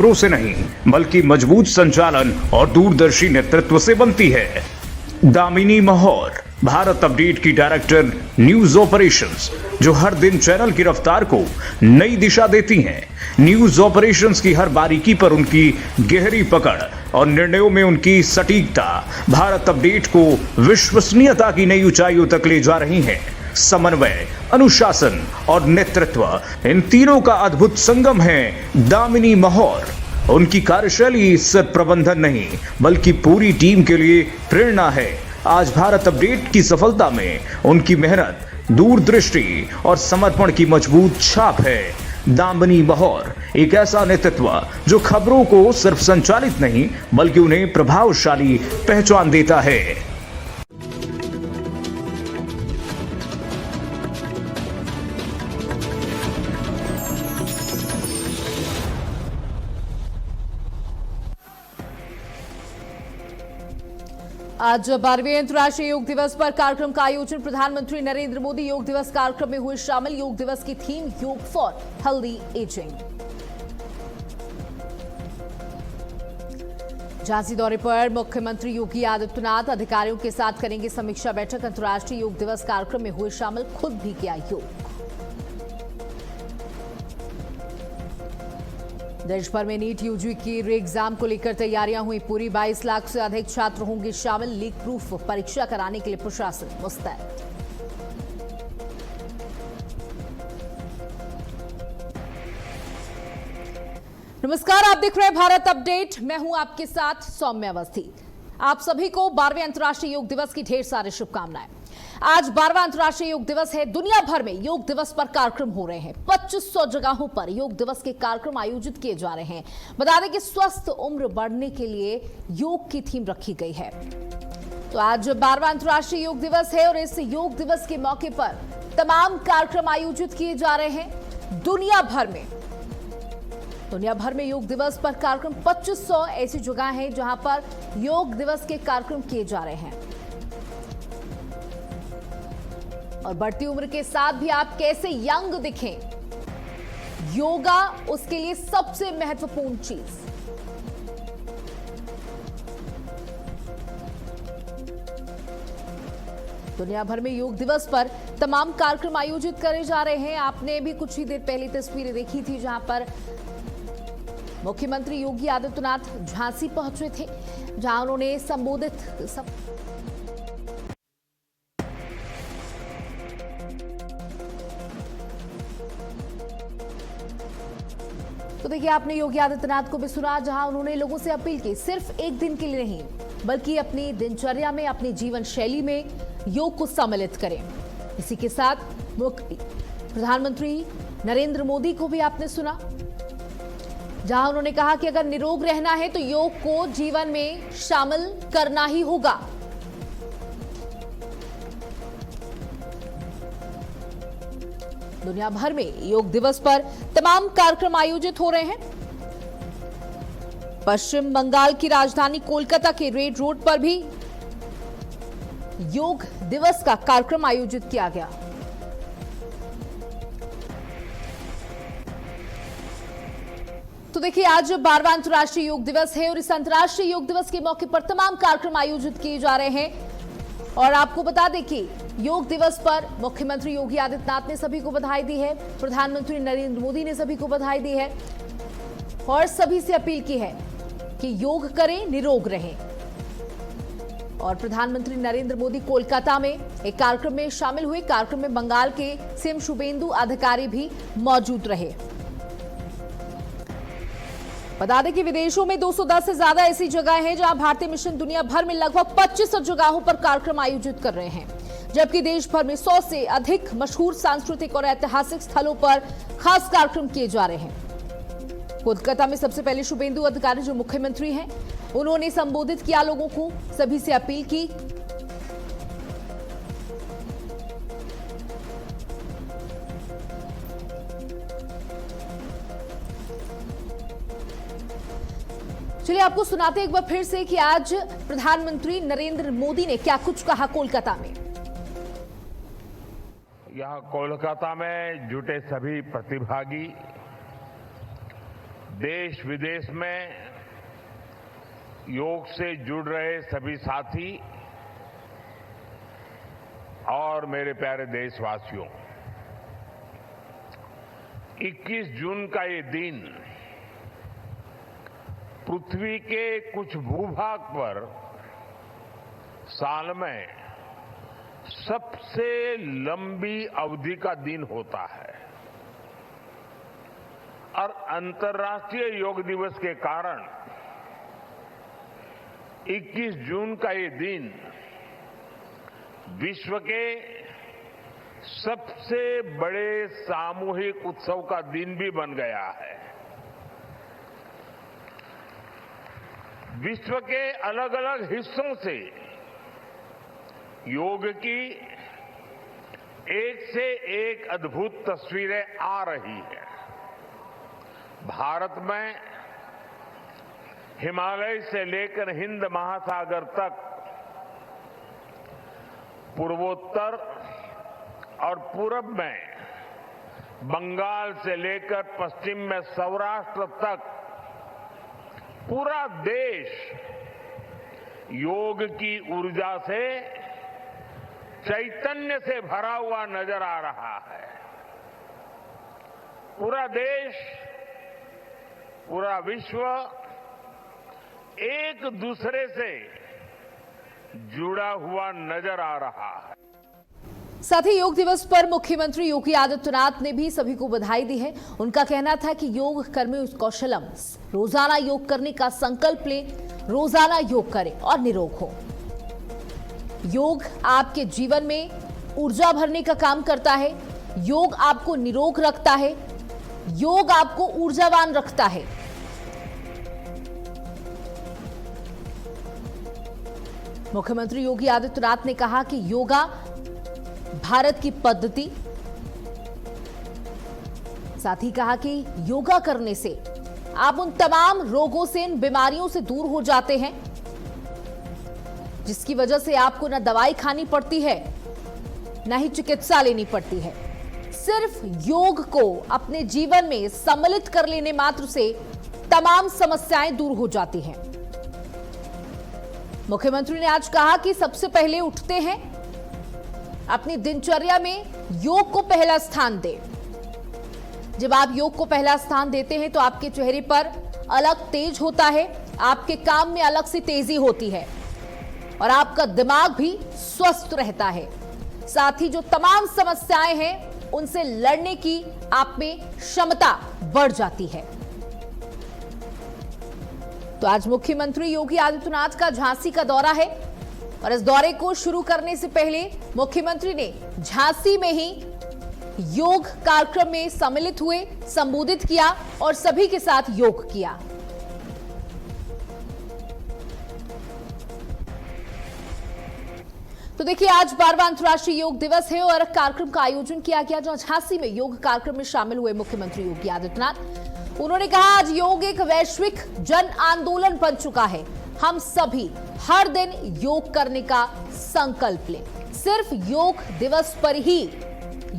से नहीं बल्कि मजबूत संचालन और दूरदर्शी नेतृत्व से बनती है। दामिनी महौर भारत अपडेट की डायरेक्टर न्यूज ऑपरेशंस, जो हर दिन चैनल की रफ्तार को नई दिशा देती हैं। न्यूज ऑपरेशंस की हर बारीकी पर उनकी गहरी पकड़ और निर्णयों में उनकी सटीकता भारत अपडेट को विश्वसनीयता की नई ऊंचाइयों तक ले जा रही हैं। समन्वय, अनुशासन और नेतृत्व, इन तीनों का अद्भुत संगम है दामिनी महौर। उनकी कार्यशैली सिर्फ प्रबंधन नहीं बल्कि पूरी टीम के लिए प्रेरणा है। आज भारत अपडेट की सफलता में उनकी मेहनत, दूरदृष्टि और समर्पण की मजबूत छाप है। दामिनी महौर एक ऐसा नेतृत्व जो खबरों को सिर्फ संचालित नहीं बल्कि उन्हें प्रभावशाली पहचान देता है। आज 12वें अंतर्राष्ट्रीय योग दिवस पर कार्यक्रम का आयोजन। प्रधानमंत्री नरेंद्र मोदी योग दिवस कार्यक्रम में हुए शामिल। योग दिवस की थीम योग फॉर हेल्दी एजिंग। झांसी दौरे पर मुख्यमंत्री योगी आदित्यनाथ अधिकारियों के साथ करेंगे समीक्षा बैठक। अंतर्राष्ट्रीय योग दिवस कार्यक्रम में हुए शामिल, खुद भी किया योग। देश भर में नीट यूजी की री एग्जाम को लेकर तैयारियां हुई पूरी। 22 लाख से अधिक छात्र होंगे शामिल। लीक प्रूफ परीक्षा कराने के लिए प्रशासन मुस्तैद। नमस्कार, आप देख रहे हैं भारत अपडेट। मैं हूं आपके साथ सौम्य अवस्थी। आप सभी को 12वें अंतर्राष्ट्रीय योग दिवस की ढेर सारी शुभकामनाएं। आज 12वां अंतर्राष्ट्रीय योग दिवस है। दुनिया भर में योग दिवस पर कार्यक्रम हो रहे हैं। 2500 जगहों पर योग दिवस के कार्यक्रम आयोजित किए जा रहे हैं। बता दें कि स्वस्थ उम्र बढ़ने के लिए योग की थीम रखी गई है। तो आज 12वां अंतर्राष्ट्रीय योग दिवस है और इस योग दिवस के मौके पर तमाम कार्यक्रम आयोजित किए जा रहे हैं दुनिया भर में योग दिवस पर कार्यक्रम। 2500 ऐसी जगह हैं जहां पर योग दिवस के कार्यक्रम किए जा रहे हैं। और बढ़ती उम्र के साथ भी आप कैसे यंग दिखें, योगा उसके लिए सबसे महत्वपूर्ण चीज। दुनिया भर में योग दिवस पर तमाम कार्यक्रम आयोजित करे जा रहे हैं। आपने भी कुछ ही देर पहले तस्वीरें देखी थी जहां पर मुख्यमंत्री योगी आदित्यनाथ झांसी पहुंचे थे, जहां उन्होंने संबोधित तो देखिए, आपने योगी आदित्यनाथ को भी सुना, जहां उन्होंने लोगों से अपील की सिर्फ एक दिन के लिए नहीं बल्कि अपनी दिनचर्या में, अपनी जीवन शैली में योग को सम्मिलित करें। इसी के साथ प्रधानमंत्री नरेंद्र मोदी को भी आपने सुना, जहां उन्होंने कहा कि अगर निरोग रहना है तो योग को जीवन में शामिल करना ही होगा। दुनिया भर में योग दिवस पर तमाम कार्यक्रम आयोजित हो रहे हैं। पश्चिम बंगाल की राजधानी कोलकाता के रेड रोड पर भी योग दिवस का कार्यक्रम आयोजित किया गया। तो देखिए, आज 12वां अंतर्राष्ट्रीय योग दिवस है और इस अंतर्राष्ट्रीय योग दिवस के मौके पर तमाम कार्यक्रम आयोजित किए जा रहे हैं। और आपको बता दें कि योग दिवस पर मुख्यमंत्री योगी आदित्यनाथ ने सभी को बधाई दी है। प्रधानमंत्री नरेंद्र मोदी ने सभी को बधाई दी है और सभी से अपील की है कि योग करें, निरोग रहें। और प्रधानमंत्री नरेंद्र मोदी कोलकाता में एक कार्यक्रम में शामिल हुए। कार्यक्रम में बंगाल के सीएम शुभेंदु अधिकारी भी मौजूद रहे। बता दें कि विदेशों में 210 से ज्यादा ऐसी जगह हैं जहां भारतीय मिशन दुनिया भर में लगभग 2500 जगहों पर कार्यक्रम आयोजित कर रहे हैं, जबकि देश भर में 100 से अधिक मशहूर सांस्कृतिक और ऐतिहासिक स्थलों पर खास कार्यक्रम किए जा रहे हैं। कोलकाता में सबसे पहले शुभेंदु अधिकारी, जो मुख्यमंत्री हैं, उन्होंने संबोधित किया लोगों को, सभी से अपील की। चलिए आपको सुनाते एक बार फिर से कि आज प्रधानमंत्री नरेंद्र मोदी ने क्या कुछ कहा कोलकाता में। यहाँ कोलकाता में जुटे सभी प्रतिभागी देश विदेश में योग से जुड़ रहे सभी साथी और मेरे प्यारे देशवासियों, 21 जून का ये दिन पृथ्वी के कुछ भूभाग पर साल में सबसे लंबी अवधि का दिन होता है और अंतर्राष्ट्रीय योग दिवस के कारण 21 जून का ये दिन विश्व के सबसे बड़े सामूहिक उत्सव का दिन भी बन गया है। विश्व के अलग अलग हिस्सों से योग की एक से एक अद्भुत तस्वीरें आ रही हैं। भारत में हिमालय से लेकर हिंद महासागर तक, पूर्वोत्तर और पूरब में बंगाल से लेकर पश्चिम में सौराष्ट्र तक पूरा देश योग की ऊर्जा से, चैतन्य से भरा हुआ नजर आ रहा है। पूरा देश, पूरा विश्व एक दूसरे से जुड़ा हुआ नजर आ रहा है। साथ ही योग दिवस पर मुख्यमंत्री योगी आदित्यनाथ ने भी सभी को बधाई दी है। उनका कहना था कि योग कर्मे कौशलम, रोजाना योग करने का संकल्प लें, रोजाना योग करें और निरोग हो। योग आपके जीवन में ऊर्जा भरने का काम करता है, योग आपको निरोग रखता है, योग आपको ऊर्जावान रखता है। मुख्यमंत्री योगी आदित्यनाथ ने कहा कि योगा भारत की पद्धति, साथ ही कहा कि योगा करने से आप उन तमाम रोगों से, इन बीमारियों से दूर हो जाते हैं जिसकी वजह से आपको न दवाई खानी पड़ती है न ही चिकित्सा लेनी पड़ती है। सिर्फ योग को अपने जीवन में सम्मिलित कर लेने मात्र से तमाम समस्याएं दूर हो जाती हैं। मुख्यमंत्री ने आज कहा कि सबसे पहले उठते हैं, अपनी दिनचर्या में योग को पहला स्थान दें। जब आप योग को पहला स्थान देते हैं तो आपके चेहरे पर अलग तेज होता है, आपके काम में अलग सी तेजी होती है और आपका दिमाग भी स्वस्थ रहता है। साथ ही जो तमाम समस्याएं हैं उनसे लड़ने की आप में क्षमता बढ़ जाती है। तो आज मुख्यमंत्री योगी आदित्यनाथ का झांसी का दौरा है और इस दौरे को शुरू करने से पहले मुख्यमंत्री ने झांसी में ही योग कार्यक्रम में सम्मिलित हुए, संबोधित किया और सभी के साथ योग किया। तो देखिए, आज 12वां अंतर्राष्ट्रीय योग दिवस है और कार्यक्रम का आयोजन किया गया जहां झांसी में योग कार्यक्रम में शामिल हुए मुख्यमंत्री योगी आदित्यनाथ। उन्होंने कहा, आज योग एक वैश्विक जन आंदोलन बन चुका है। हम सभी हर दिन योग करने का संकल्प लें। सिर्फ योग दिवस पर ही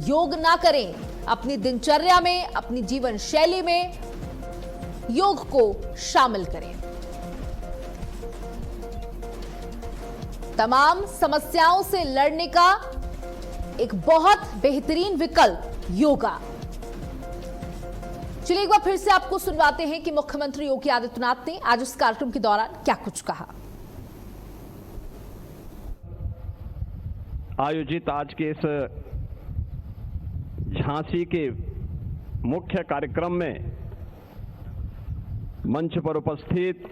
योग ना करें, अपनी दिनचर्या में, अपनी जीवन शैली में योग को शामिल करें। तमाम समस्याओं से लड़ने का एक बहुत बेहतरीन विकल्प योगा। चलिए एक बार फिर से आपको सुनवाते हैं कि मुख्यमंत्री योगी आदित्यनाथ ने आज इस कार्यक्रम के दौरान क्या कुछ कहा। आयोजित आज के इस झांसी के मुख्य कार्यक्रम में मंच पर उपस्थित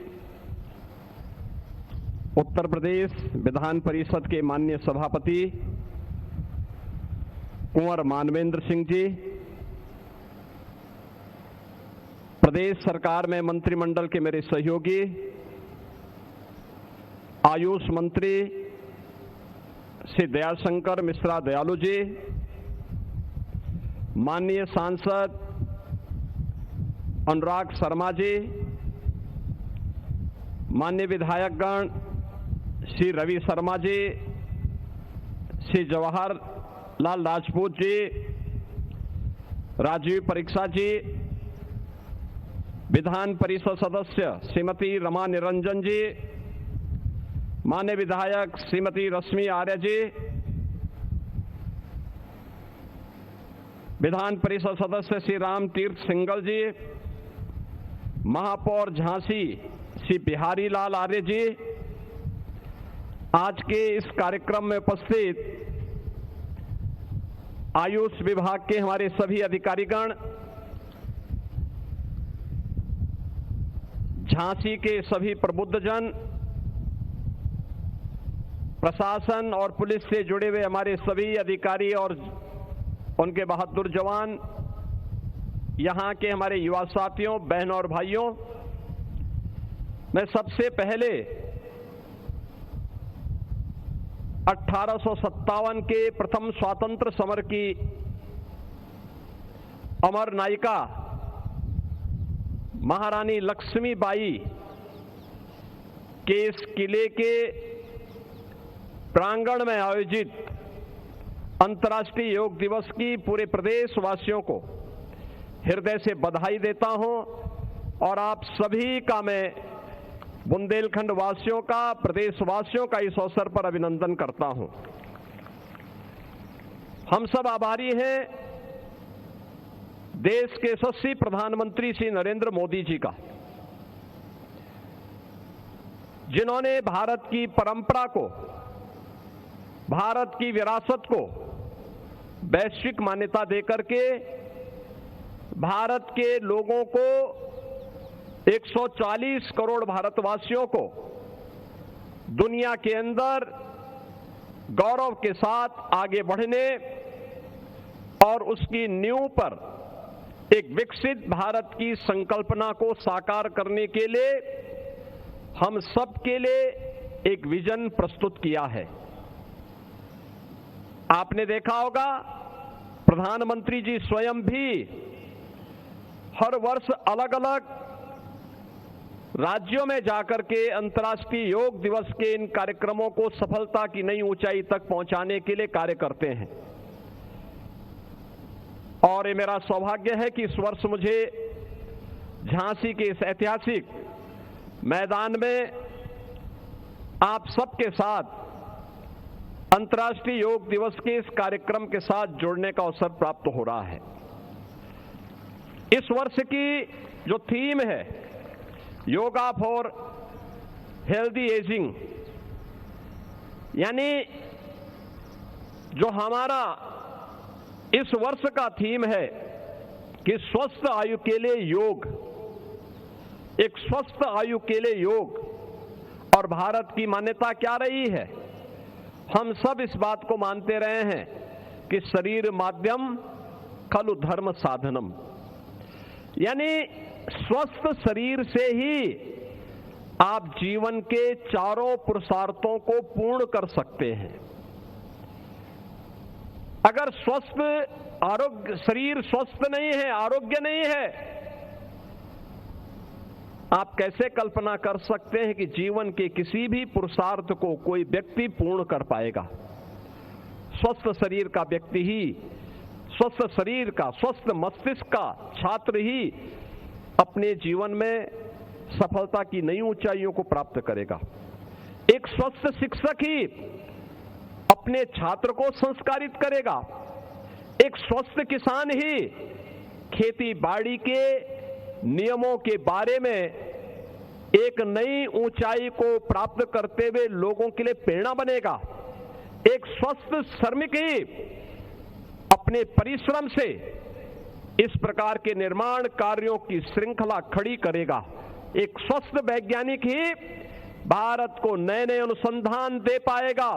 उत्तर प्रदेश विधान परिषद के माननीय सभापति कुंवर मानवेंद्र सिंह जी, प्रदेश सरकार में मंत्रिमंडल के मेरे सहयोगी आयुष मंत्री श्री दयाशंकर मिश्रा दयालु जी, माननीय सांसद अनुराग शर्मा जी, माननीय विधायकगण श्री रवि शर्मा जी, श्री जवाहरलाल राजपूत जी, राजीव परीक्षा जी, विधान परिषद सदस्य श्रीमती रमा निरंजन जी, माननीय विधायक श्रीमती रश्मि आर्य जी, विधान परिषद सदस्य श्री राम तीर्थ सिंगल जी, महापौर झांसी श्री बिहारी लाल आर्य जी, आज के इस कार्यक्रम में उपस्थित आयुष विभाग के हमारे सभी अधिकारीगण, झांसी के सभी प्रबुद्धजन, प्रशासन और पुलिस से जुड़े हुए हमारे सभी अधिकारी और उनके बहादुर जवान, यहां के हमारे युवा साथियों, बहनों और भाइयों, मैं सबसे पहले 1857 के प्रथम स्वातंत्र समर की अमर नायिका महारानी लक्ष्मीबाई के इस किले के प्रांगण में आयोजित अंतर्राष्ट्रीय योग दिवस की पूरे प्रदेशवासियों को हृदय से बधाई देता हूं और आप सभी का मैं बुंदेलखंड वासियों का, प्रदेशवासियों का इस अवसर पर अभिनंदन करता हूं। हम सब आभारी हैं देश के यशस्वी प्रधानमंत्री श्री नरेंद्र मोदी जी का, जिन्होंने भारत की परंपरा को, भारत की विरासत को वैश्विक मान्यता देकर के भारत के लोगों को, 140 करोड़ भारतवासियों को दुनिया के अंदर गौरव के साथ आगे बढ़ने और उसकी नींव पर एक विकसित भारत की संकल्पना को साकार करने के लिए हम सब के लिए एक विजन प्रस्तुत किया है। आपने देखा होगा प्रधानमंत्री जी स्वयं भी हर वर्ष अलग अलग राज्यों में जाकर के अंतर्राष्ट्रीय योग दिवस के इन कार्यक्रमों को सफलता की नई ऊंचाई तक पहुंचाने के लिए कार्य करते हैं। और ये मेरा सौभाग्य है कि इस वर्ष मुझे झांसी के इस ऐतिहासिक मैदान में आप सबके साथ अंतर्राष्ट्रीय योग दिवस के इस कार्यक्रम के साथ जुड़ने का अवसर प्राप्त हो रहा है। इस वर्ष की जो थीम है योगा फॉर हेल्दी एजिंग, यानी जो हमारा इस वर्ष का थीम है कि स्वस्थ आयु के लिए योग, एक स्वस्थ आयु के लिए योग। और भारत की मान्यता क्या रही है? हम सब इस बात को मानते रहे हैं कि शरीर माध्यम खलु धर्म साधनम, यानी स्वस्थ शरीर से ही आप जीवन के चारों पुरुषार्थों को पूर्ण कर सकते हैं। अगर स्वस्थ आरोग्य शरीर स्वस्थ नहीं है, आरोग्य नहीं है, आप कैसे कल्पना कर सकते हैं कि जीवन के किसी भी पुरुषार्थ को कोई व्यक्ति पूर्ण कर पाएगा? स्वस्थ शरीर का व्यक्ति ही, स्वस्थ शरीर का, स्वस्थ मस्तिष्क का छात्र ही अपने जीवन में सफलता की नई ऊंचाइयों को प्राप्त करेगा। एक स्वस्थ शिक्षक ही अपने छात्र को संस्कारित करेगा। एक स्वस्थ किसान ही खेती बाड़ी के नियमों के बारे में एक नई ऊंचाई को प्राप्त करते हुए लोगों के लिए प्रेरणा बनेगा। एक स्वस्थ श्रमिक ही अपने परिश्रम से इस प्रकार के निर्माण कार्यों की श्रृंखला खड़ी करेगा। एक स्वस्थ वैज्ञानिक ही भारत को नए नए अनुसंधान दे पाएगा।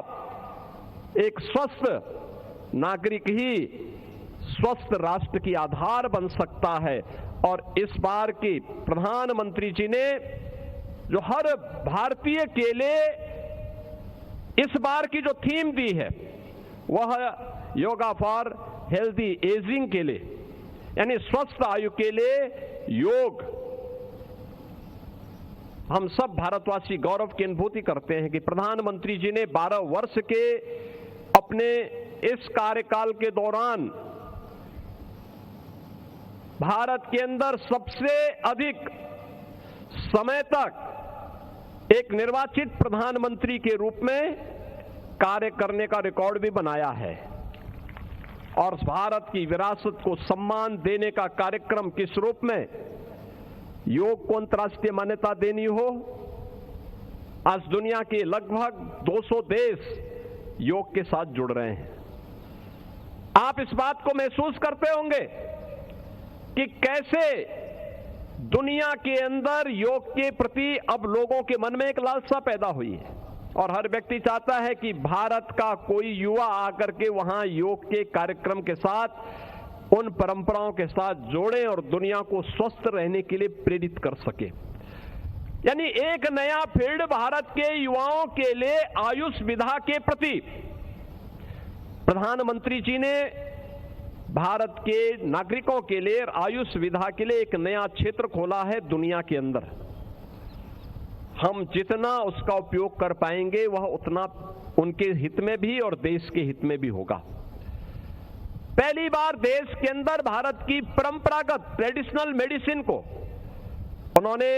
एक स्वस्थ नागरिक ही स्वस्थ राष्ट्र की आधार बन सकता है। और इस बार की प्रधानमंत्री जी ने जो हर भारतीय के लिए इस बार की जो थीम दी है वह योगा फॉर हेल्दी एजिंग के लिए, यानी स्वस्थ आयु के लिए योग। हम सब भारतवासी गौरव की अनुभूति करते हैं कि प्रधानमंत्री जी ने 12 वर्ष के अपने इस कार्यकाल के दौरान भारत के अंदर सबसे अधिक समय तक एक निर्वाचित प्रधानमंत्री के रूप में कार्य करने का रिकॉर्ड भी बनाया है। और भारत की विरासत को सम्मान देने का कार्यक्रम किस रूप में, योग को अंतर्राष्ट्रीय मान्यता देनी हो। आज दुनिया के लगभग 200 देश योग के साथ जुड़ रहे हैं। आप इस बात को महसूस करते होंगे कि कैसे दुनिया के अंदर योग के प्रति अब लोगों के मन में एक लालसा पैदा हुई है और हर व्यक्ति चाहता है कि भारत का कोई युवा आकर के वहां योग के कार्यक्रम के साथ उन परंपराओं के साथ जोड़े और दुनिया को स्वस्थ रहने के लिए प्रेरित कर सके। यानी एक नया फील्ड भारत के युवाओं के लिए आयुष विधा के प्रति प्रधानमंत्री जी ने भारत के नागरिकों के लिए आयुष विधा के लिए एक नया क्षेत्र खोला है दुनिया के अंदर। हम जितना उसका उपयोग कर पाएंगे वह उतना उनके हित में भी और देश के हित में भी होगा। पहली बार देश के अंदर भारत की परंपरागत ट्रेडिशनल मेडिसिन को उन्होंने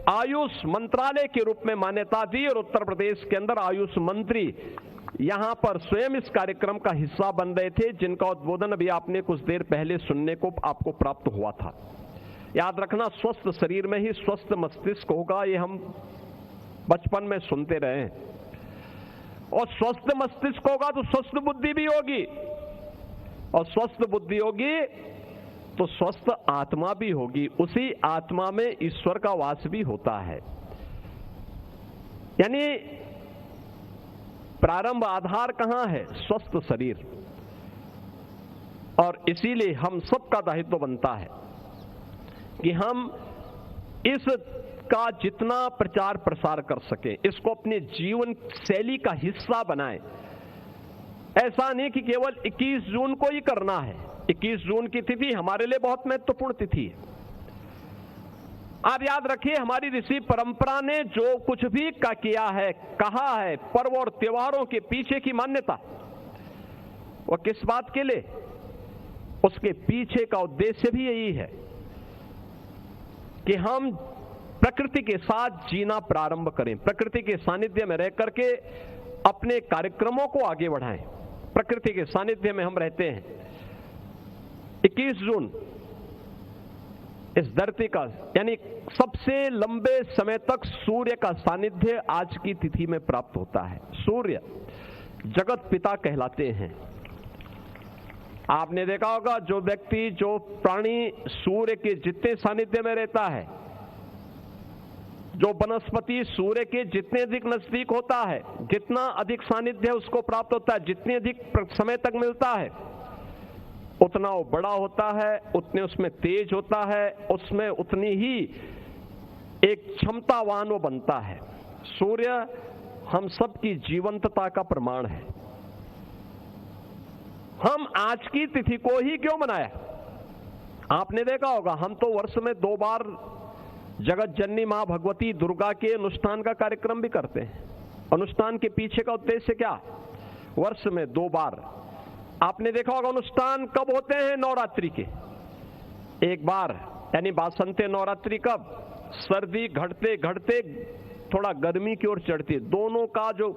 आयुष मंत्रालय के रूप में मान्यता दी और उत्तर प्रदेश के अंदर आयुष मंत्री यहां पर स्वयं इस कार्यक्रम का हिस्सा बन रहे थे, जिनका उद्बोधन अभी आपने कुछ देर पहले सुनने को आपको प्राप्त हुआ था। याद रखना, स्वस्थ शरीर में ही स्वस्थ मस्तिष्क होगा, ये हम बचपन में सुनते रहे हैं। और स्वस्थ मस्तिष्क होगा तो स्वस्थ बुद्धि भी होगी, और स्वस्थ बुद्धि होगी तो स्वस्थ आत्मा भी होगी। उसी आत्मा में ईश्वर का वास भी होता है। यानी प्रारंभ आधार कहां है? स्वस्थ शरीर। और इसीलिए हम सबका दायित्व बनता है कि हम इसका जितना प्रचार प्रसार कर सके, इसको अपने जीवन शैली का हिस्सा बनाएं। ऐसा नहीं कि केवल 21 जून को ही करना है। 21 जून की तिथि हमारे लिए बहुत महत्वपूर्ण तिथि है। आप याद रखिए, हमारी ऋषि परंपरा ने जो कुछ भी किया है, कहा है, पर्व और त्योहारों के पीछे की मान्यता, वो किस बात के लिए? उसके पीछे का उद्देश्य भी यही है कि हम प्रकृति के साथ जीना प्रारंभ करें, प्रकृति के सानिध्य में रह करके अपने कार्यक्रमों को आगे बढ़ाएं। प्रकृति के सानिध्य में हम रहते हैं। 21 जून इस धरती का यानी सबसे लंबे समय तक सूर्य का सानिध्य आज की तिथि में प्राप्त होता है। सूर्य जगत पिता कहलाते हैं। आपने देखा होगा, जो व्यक्ति, जो प्राणी सूर्य के जितने सानिध्य में रहता है, जो वनस्पति सूर्य के जितने अधिक नजदीक होता है, जितना अधिक सानिध्य उसको प्राप्त होता है, जितने अधिक समय तक मिलता है, उतना वो बड़ा होता है, उतने उसमें तेज होता है, उसमें उतनी ही एक क्षमतावान वो बनता है। सूर्य हम सबकी जीवंतता का प्रमाण है। हम आज की तिथि को ही क्यों मनाया? आपने देखा होगा, हम तो वर्ष में 2 बार जगत जननी मां भगवती दुर्गा के अनुष्ठान का कार्यक्रम भी करते हैं। अनुष्ठान के पीछे का उद्देश्य क्या? वर्ष में 2 बार आपने देखा होगा अनुष्ठान कब होते हैं? नवरात्रि के एक बार, यानी बासंते नवरात्रि कब? सर्दी घटते घटते थोड़ा गर्मी की ओर चढ़ती है। दोनों का जो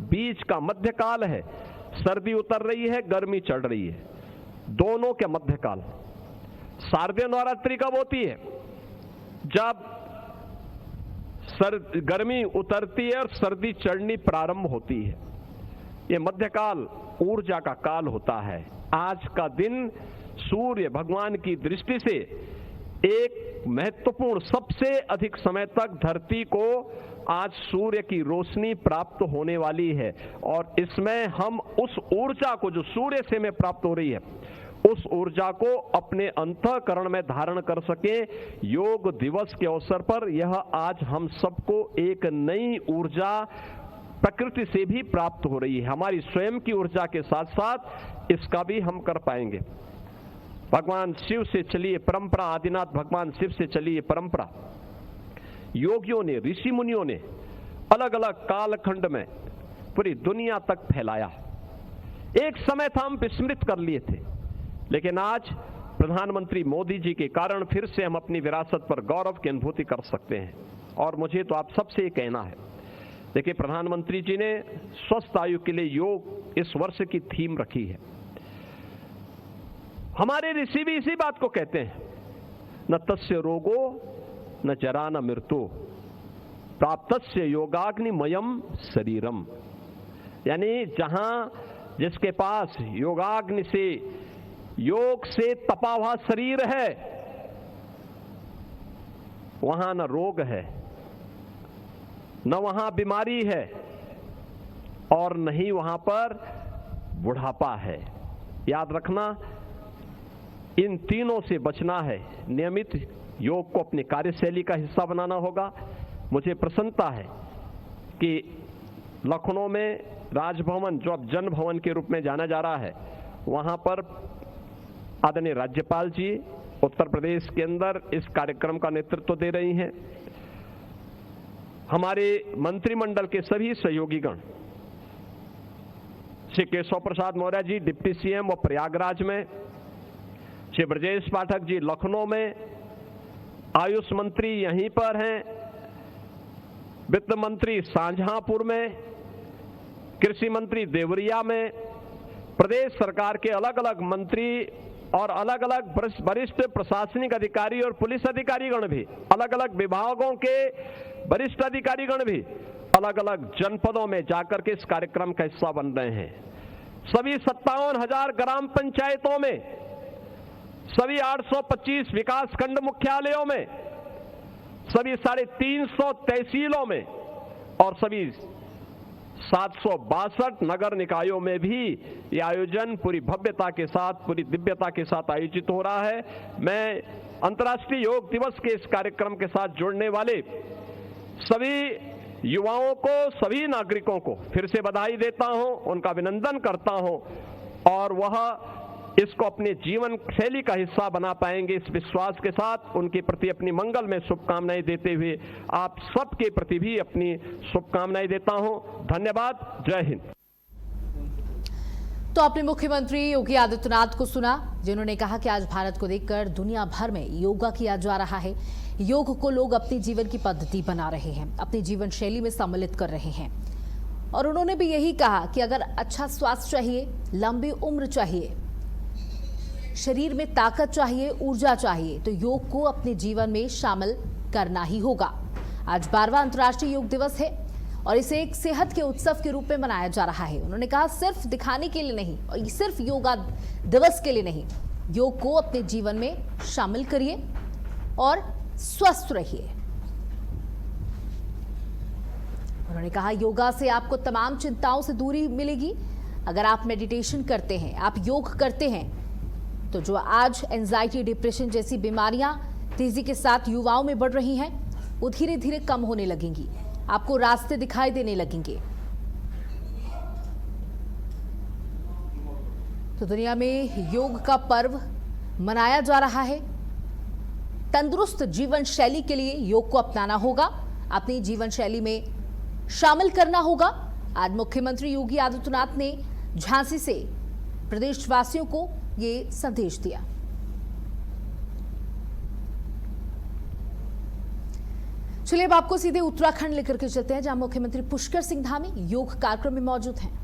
बीच का मध्यकाल है, सर्दी उतर रही है, गर्मी चढ़ रही है, दोनों के मध्यकाल। शारदीय नवरात्रि कब होती है? जब गर्मी उतरती है और सर्दी चढ़नी प्रारंभ होती है। ये मध्यकाल ऊर्जा का काल होता है। आज का दिन सूर्य भगवान की दृष्टि से एक महत्वपूर्ण, सबसे अधिक समय तक धरती को आज सूर्य की रोशनी प्राप्त होने वाली है। और इसमें हम उस ऊर्जा को जो सूर्य से में प्राप्त हो रही है, उस ऊर्जा को अपने अंतःकरण में धारण कर सके। योग दिवस के अवसर पर यह आज हम सबको एक नई ऊर्जा प्रकृति से भी प्राप्त हो रही है। हमारी स्वयं की ऊर्जा के साथ साथ इसका भी हम कर पाएंगे। भगवान शिव से चली परंपरा, आदिनाथ भगवान शिव से चली परंपरा योगियों ने, ऋषि मुनियों ने अलग अलग कालखंड में पूरी दुनिया तक फैलाया। एक समय था हम विस्मृत कर लिए थे, लेकिन आज प्रधानमंत्री मोदी जी के कारण फिर से हम अपनी विरासत पर गौरव की अनुभूति कर सकते हैं। और मुझे तो आप सबसे ये कहना है, देखिए प्रधानमंत्री जी ने स्वस्थ आयु के लिए योग इस वर्ष की थीम रखी है। हमारे ऋषि भी इसी बात को कहते हैं, न तस्य रोगो न जरा न मृत्यु प्राप्तस्य योगाग्निमयम शरीरम। यानी जहां जिसके पास योगाग्नि से, योग से तपा हुआ शरीर है, वहां न रोग है, न वहां बीमारी है, और न ही वहां पर बुढ़ापा है। याद रखना, इन तीनों से बचना है। नियमित योग को अपनी कार्यशैली का हिस्सा बनाना होगा। मुझे प्रसन्नता है कि लखनऊ में राजभवन, जो अब जन भवन के रूप में जाना जा रहा है, वहां पर आदरणीय राज्यपाल जी उत्तर प्रदेश के अंदर इस कार्यक्रम का नेतृत्व दे रही हैं। हमारे मंत्रिमंडल के सभी सहयोगीगण, श्री केशव प्रसाद मौर्य जी डिप्टी सीएम और प्रयागराज में, श्री ब्रजेश पाठक जी लखनऊ में, आयुष मंत्री यहीं पर हैं, वित्त मंत्री शाहजहांपुर में, कृषि मंत्री देवरिया में, प्रदेश सरकार के अलग अलग मंत्री और अलग अलग वरिष्ठ प्रशासनिक अधिकारी और पुलिस अधिकारीगण भी, अलग अलग विभागों के वरिष्ठ अधिकारीगण भी अलग अलग जनपदों में जाकर के इस कार्यक्रम का हिस्सा बन रहे हैं। सभी 57,000 ग्राम पंचायतों में, सभी 825 विकास खंड मुख्यालयों में, सभी 350 तहसीलों में और सभी 762 नगर निकायों में भी ये आयोजन पूरी भव्यता के साथ, पूरी दिव्यता के साथ आयोजित हो रहा है। मैं अंतर्राष्ट्रीय योग दिवस के इस कार्यक्रम के साथ जुड़ने वाले सभी युवाओं को, सभी नागरिकों को फिर से बधाई देता हूं, उनका अभिनंदन करता हूं, और वह इसको अपने जीवन शैली का हिस्सा बना पाएंगे इस विश्वास के साथ उनके प्रति अपनी मंगल में शुभकामनाएं देते हुए आप सबके प्रति भी अपनी शुभकामनाएं देता हूं। धन्यवाद। जय हिंद। तो आपने मुख्यमंत्री योगी आदित्यनाथ को सुना, जिन्होंने कहा कि आज भारत को देखकर दुनिया भर में योगा किया जा रहा है। योग को लोग अपनी जीवन की पद्धति बना रहे हैं, अपनी जीवन शैली में सम्मिलित कर रहे हैं। और उन्होंने भी यही कहा कि अगर अच्छा स्वास्थ्य चाहिए, लंबी उम्र चाहिए, शरीर में ताकत चाहिए, ऊर्जा चाहिए, तो योग को अपने जीवन में शामिल करना ही होगा। आज 12वां अंतर्राष्ट्रीय योग दिवस है और इसे एक सेहत के उत्सव के रूप में मनाया जा रहा है। उन्होंने कहा सिर्फ दिखाने के लिए नहीं और सिर्फ योगा दिवस के लिए नहीं, योग को अपने जीवन में शामिल करिए और स्वस्थ रहिए। उन्होंने कहा योगा से आपको तमाम चिंताओं से दूरी मिलेगी। अगर आप मेडिटेशन करते हैं, आप योग करते हैं, तो जो आज एंजाइटी, डिप्रेशन जैसी बीमारियां तेजी के साथ युवाओं में बढ़ रही हैं, वो धीरे धीरे कम होने लगेंगी, आपको रास्ते दिखाई देने लगेंगे। तो दुनिया में योग का पर्व मनाया जा रहा है। तंदुरुस्त जीवन शैली के लिए योग को अपनाना होगा, अपनी जीवन शैली में शामिल करना होगा। आज मुख्यमंत्री योगी आदित्यनाथ ने झांसी से प्रदेशवासियों को ये संदेश दिया। चलिए अब आपको सीधे उत्तराखंड लेकर के चलते हैं, जहां मुख्यमंत्री पुष्कर सिंह धामी योग कार्यक्रम में मौजूद हैं।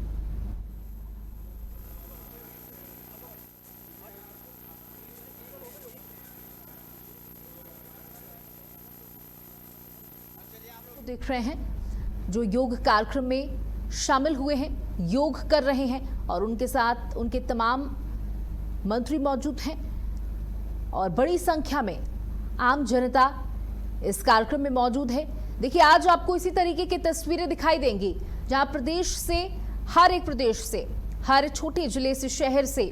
देख रहे हैं जो योग कार्यक्रम में शामिल हुए हैं, योग कर रहे हैं, और उनके साथ उनके तमाम मंत्री मौजूद हैं और बड़ी संख्या में आम जनता इस कार्यक्रम में मौजूद है। देखिए आज आपको इसी तरीके की तस्वीरें दिखाई देंगी, जहां प्रदेश से, हर एक प्रदेश से, हर छोटे जिले से, शहर से,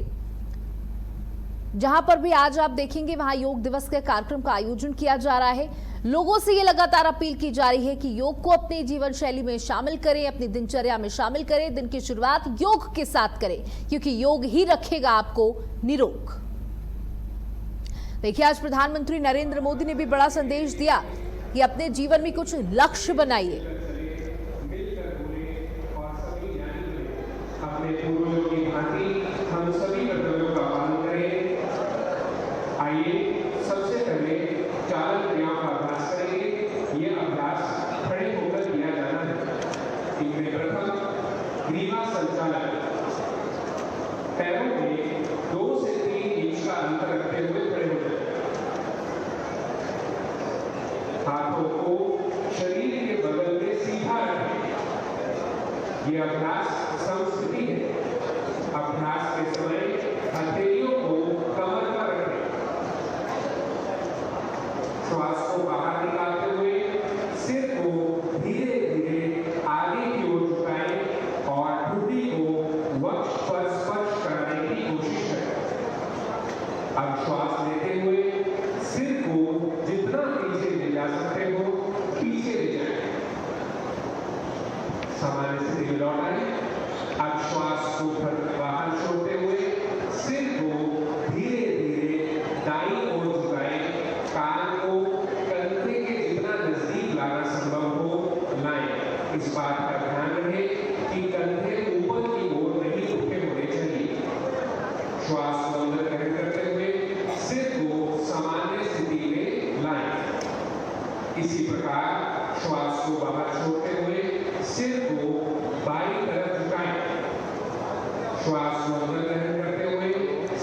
जहां पर भी आज आप देखेंगे वहां योग दिवस के कार्यक्रम का आयोजन किया जा रहा है। लोगों से ये लगातार अपील की जा रही है कि योग को अपनी जीवन शैली में शामिल करें, अपनी दिनचर्या में शामिल करें, दिन की शुरुआत योग के साथ करें, क्योंकि योग ही रखेगा आपको निरोग। देखिए आज प्रधानमंत्री नरेंद्र मोदी ने भी बड़ा संदेश दिया कि अपने जीवन में कुछ लक्ष्य बनाइए। अपने पूर्वजों की भांति हम सभी कर्तव्यों का पालन करें। आइए सबसे पहले चालन क्रियाओं का अभ्यास करेंगे। ये अभ्यास ये अभ्यास संस्कृति है। अभ्यास के समय हथेलियों को कमर पर रखें। श्वास को बाहर निकालते हुए सिर को धीरे धीरे आगे की ओर झुकाएं और ठुड्डी को वक्ष पर स्पर्श करने की कोशिश करें। अब श्वास लेते हुए सिर को जितना पीछे ले जा सकते हो पीछे ले जाएं। सामान्य स्थिति में लौटाएं। अब श्वास को बाहर छोड़ते हुए सिर को धीरे धीरे दाईं ओर झुकाएं। कान को कंधे के जितना नजदीक लाना संभव हो लाएं। इस बात का ध्यान रहे कि कंधे ऊपर की ओर नहीं झुके होने चाहिए। श्वास को अंदर ग्रहण करते हुए सिर को सामान्य स्थिति में लाएं। इसी प्रकार श्वास को बाहर छोड़ते हुए सिर को बाईं तरफ झुकाएं। श्वास को अंदर ग्रहण करते हुए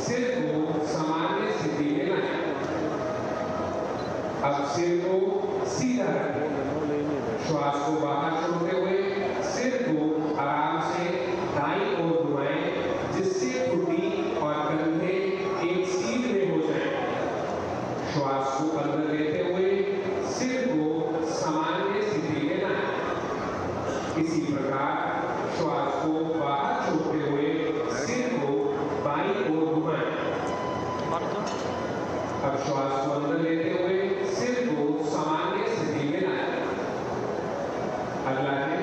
सिर को सामान्य स्थिति में लाएं। अब सिर को सीधा रखें। श्वास को बाहर छोड़ते हुए सिर को आराम से दाईं ओर घुमाएं जिससे ठुड्डी और कंधे एक सीध में हो जाएं। श्वास को अंदर लेते हुए सिर को सामान्य स्थिति में लाएं। इसी प्रकार श्वास को बाहर छोड़ते हुए सिर को बाईं ओर घुमाएं। अब श्वास को अंदर लेते हुए सिर को सामान्य स्थिति में लाएं। अगला है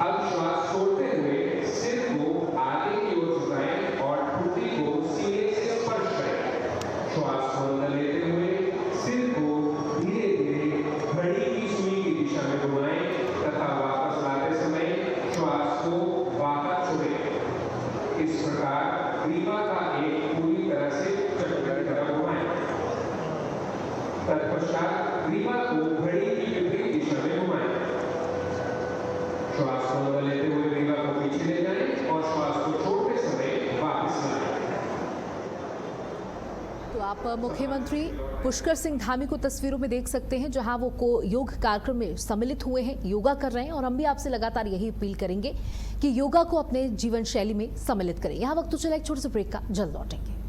अब श्वास छोड़ते हुए सिर को आगे की ओर झुकाएं और ठुड्डी को सीने से स्पर्श करें। श्वास को अंदर लेते हुए सिर को धीरे धीरे घड़ी की सुई की दिशा में घुमाएं तथा वापस लाते समय श्वास को बाहर छोड़ें। इस प्रकार ग्रीवा का एक पूरी तरह से चक्र की तरफ घुमाएं। तत्पश्चात ग्रीवा को घड़ी की विपरीत दिशा में घुमाएं। श्वास को अंदर लेते हुए ग्रीवा को पीछे ले जाएं और श्वास को छोड़ते समय वापस लाएं। तो आप मुख्यमंत्री पुष्कर सिंह धामी को तस्वीरों में देख सकते हैं जहां वो योग कार्यक्रम में सम्मिलित हुए हैं, योगा कर रहे हैं। और हम भी आपसे लगातार यही अपील करेंगे कि योगा को अपने जीवन शैली में सम्मिलित करें। यहाँ वक्त तो चला एक छोटे से ब्रेक का, जल्द लौटेंगे।